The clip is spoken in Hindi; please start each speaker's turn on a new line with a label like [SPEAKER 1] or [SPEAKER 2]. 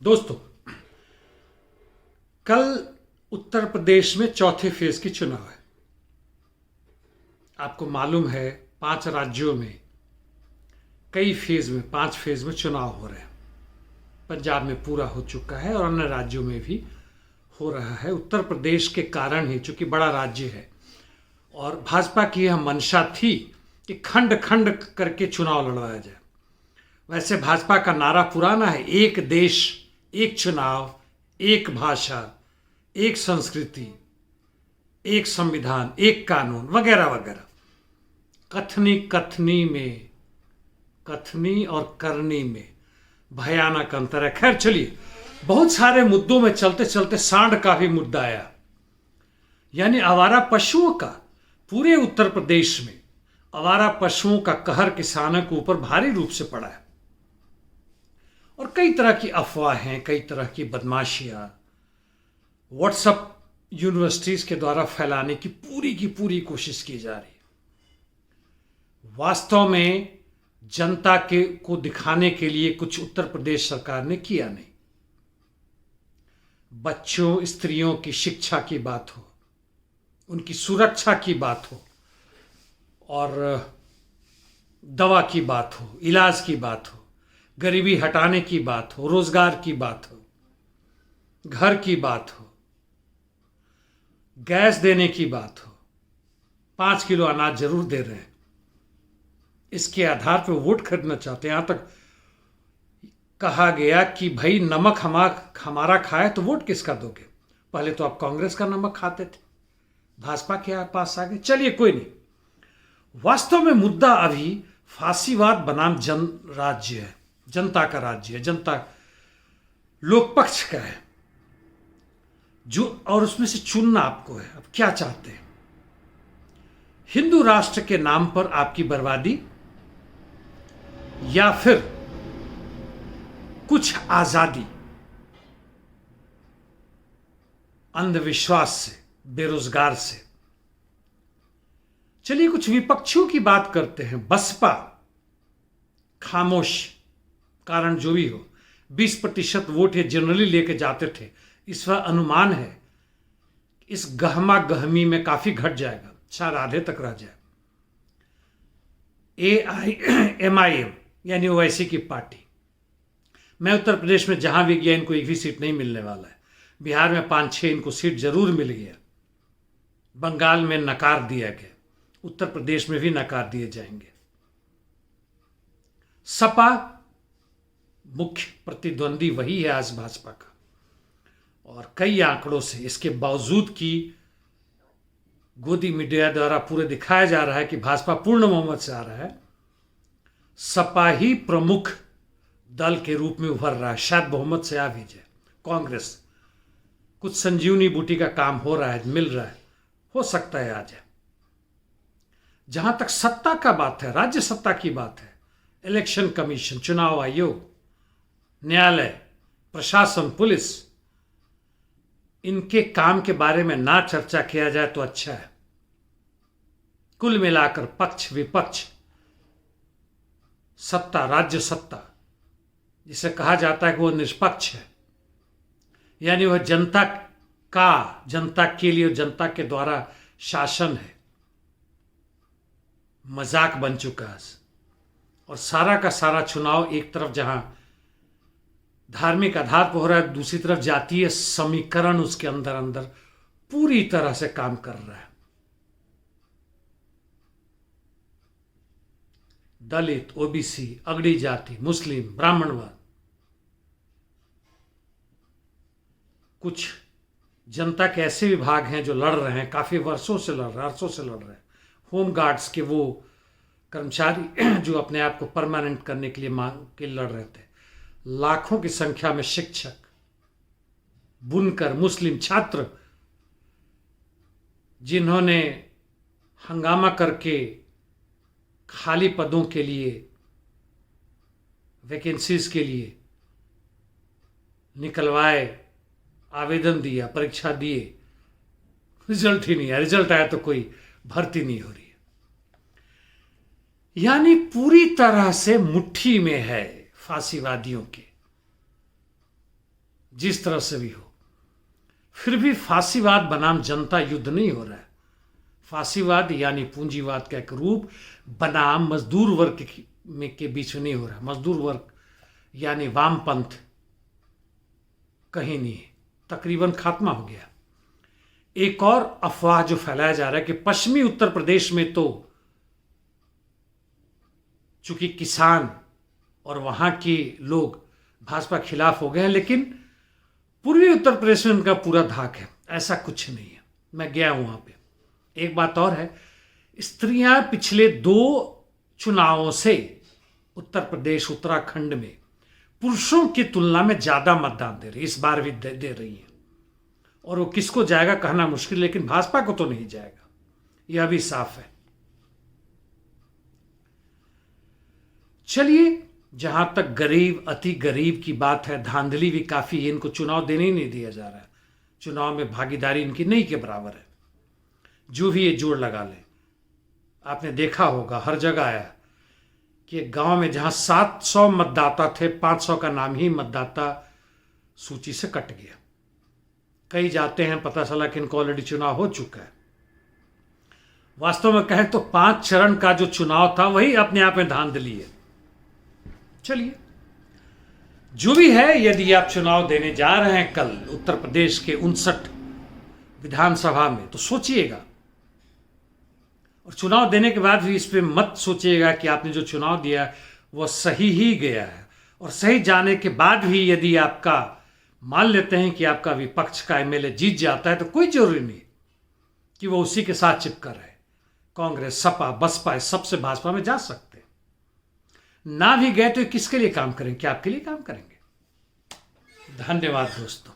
[SPEAKER 1] दोस्तों, कल उत्तर प्रदेश में चौथे फेज की चुनाव है। आपको मालूम है 5 राज्यों में कई फेज में 5 फेज में चुनाव हो रहे हैं। पंजाब में पूरा हो चुका है और अन्य राज्यों में भी हो रहा है। उत्तर प्रदेश के कारण ही, चूंकि बड़ा राज्य है और भाजपा की यह मंशा थी कि खंड खंड करके चुनाव लड़वाया जाए। वैसे भाजपा का नारा पुराना है, एक देश एक चुनाव, एक भाषा, एक संस्कृति, एक संविधान, एक कानून, वगैरह वगैरह। कथनी और करनी में भयानक अंतर है। खैर चलिए, बहुत सारे मुद्दों में चलते चलते सांड का भी मुद्दा आया, यानी आवारा पशुओं का। पूरे उत्तर प्रदेश में आवारा पशुओं का कहर किसानों के ऊपर भारी रूप से पड़ा है और कई तरह की अफवाहें, कई तरह की बदमाशियां व्हाट्सएप यूनिवर्सिटीज के द्वारा फैलाने की पूरी कोशिश की जा रही है। वास्तव में जनता के को दिखाने के लिए कुछ उत्तर प्रदेश सरकार ने किया नहीं। बच्चों, स्त्रियों की शिक्षा की बात हो, उनकी सुरक्षा की बात हो और दवा की बात हो, इलाज की बात हो, गरीबी हटाने की बात हो, रोजगार की बात हो, घर की बात हो, गैस देने की बात हो, 5 किलो अनाज जरूर दे रहे हैं, इसके आधार पर वोट खरीदना चाहते हैं। यहां तक कहा गया कि भाई नमक हमारा खाए तो वोट किसका दोगे? पहले तो आप कांग्रेस का नमक खाते थे, भाजपा के पास आ गए। चलिए कोई नहीं, वास्तव में मुद्दा अभी फांसीवाद बनाम जन राज्य है, जनता का राज्य है, जनता लोक पक्ष का है जो, और उसमें से चुनना आपको है। अब क्या चाहते हैं? हिंदू राष्ट्र के नाम पर आपकी बर्बादी या फिर कुछ आजादी अंधविश्वास से, बेरोजगार से। चलिए कुछ विपक्षियों की बात करते हैं। बसपा खामोश, कारण जो भी हो, 20% वोट ये जनरली लेके जाते थे। इस बार अनुमान है इस गहमा गहमी में काफी घट जाएगा, शायद आधे तक रह जाए। AIMIM यानी ओवैसी की पार्टी, मैं उत्तर प्रदेश में जहां भी गया इनको एक भी सीट नहीं मिलने वाला है। बिहार में 5-6 इनको सीट जरूर मिल गया, बंगाल में नकार दिया गया, उत्तर प्रदेश में भी नकार दिए जाएंगे। सपा मुख्य प्रतिद्वंदी वही है आज भाजपा का, और कई आंकड़ों से इसके बावजूद कि गोदी मीडिया द्वारा पूरे दिखाया जा रहा है कि भाजपा पूर्ण बहुमत से आ रहा है, सपा ही प्रमुख दल के रूप में उभर रहा है। शायद बहुमत से आ भी जाए कांग्रेस, कुछ संजीवनी बूटी का काम हो रहा है, मिल रहा है, हो सकता है आ जाए। जहां तक सत्ता का बात है, राज्य सत्ता की बात है, इलेक्शन कमीशन, चुनाव आयोग, न्यायालय, प्रशासन, पुलिस, इनके काम के बारे में ना चर्चा किया जाए तो अच्छा है। कुल मिलाकर पक्ष विपक्ष, सत्ता, राज्य सत्ता, जिसे कहा जाता है कि वो निष्पक्ष है, यानी वह जनता का, जनता के लिए, जनता के द्वारा शासन है, मजाक बन चुका है। और सारा का सारा चुनाव एक तरफ जहां धार्मिक आधार पर हो रहा है, दूसरी तरफ जातीय समीकरण उसके अंदर अंदर पूरी तरह से काम कर रहा है। दलित, ओबीसी, अगड़ी जाति, मुस्लिम, ब्राह्मणवाद, कुछ जनता के ऐसे विभाग हैं जो लड़ रहे हैं, काफी वर्षों से लड़ रहे हैं। होम गार्ड्स के वो कर्मचारी जो अपने आप को परमानेंट करने के लिए मांग के लड़ रहे थे। लाखों की संख्या में शिक्षक, बुनकर, मुस्लिम छात्र, जिन्होंने हंगामा करके खाली पदों के लिए, वैकेंसीज के लिए निकलवाए, आवेदन दिया, परीक्षा दिए, रिजल्ट ही नहीं आया। रिजल्ट आया तो कोई भर्ती नहीं हो रही है। यानी पूरी तरह से मुट्ठी में है फांसीवादियों के जिस तरह से भी हो, फिर भी फांसीवाद बनाम जनता युद्ध नहीं हो रहा है। फांसीवाद यानी पूंजीवाद का एक रूप बनाम मजदूर वर्ग के बीच में नहीं हो रहा है। मजदूर वर्ग यानी वामपंथ कहीं नहीं है, तकरीबन खात्मा हो गया। एक और अफवाह जो फैलाया जा रहा है कि पश्चिमी उत्तर प्रदेश में तो चूंकि किसान और वहां के लोग भाजपा खिलाफ हो गए हैं, लेकिन पूर्वी उत्तर प्रदेश में उनका पूरा धाक है। ऐसा कुछ नहीं है, मैं गया हूं वहां पे। एक बात और है, स्त्रियां पिछले 2 चुनावों से उत्तर प्रदेश उत्तराखंड में पुरुषों की तुलना में ज्यादा मतदान दे रही, इस बार भी दे रही है। और वो किसको जाएगा कहना मुश्किल, लेकिन भाजपा को तो नहीं जाएगा, यह भी साफ है। चलिए, जहां तक गरीब अति गरीब की बात है, धांधली भी काफी है, इनको चुनाव देने ही नहीं दिया जा रहा है। चुनाव में भागीदारी इनकी नहीं के बराबर है। जो भी ये जोड़ लगा ले, आपने देखा होगा हर जगह आया कि एक गांव में जहां 700 मतदाता थे, 500 का नाम ही मतदाता सूची से कट गया। कई जाते हैं, पता चला कि इनको ऑलरेडी चुनाव हो चुका है। वास्तव में कहें तो 5 चरण का जो चुनाव था वही अपने आप में धांधली है। चलिए, जो भी है, यदि आप चुनाव देने जा रहे हैं कल उत्तर प्रदेश के 59 विधानसभा में, तो सोचिएगा, और चुनाव देने के बाद भी इस पे मत सोचिएगा कि आपने जो चुनाव दिया वह सही ही गया है। और सही जाने के बाद भी यदि आपका मान लेते हैं कि आपका विपक्ष का एमएलए जीत जाता है, तो कोई जरूरी नहीं कि वो उसी के साथ चिपका रहे। कांग्रेस, सपा, बसपा, इस सबसे भाजपा में जा सकते। ना भी गए तो किसके लिए काम करेंगे? क्या आपके लिए काम करेंगे? धन्यवाद दोस्तों।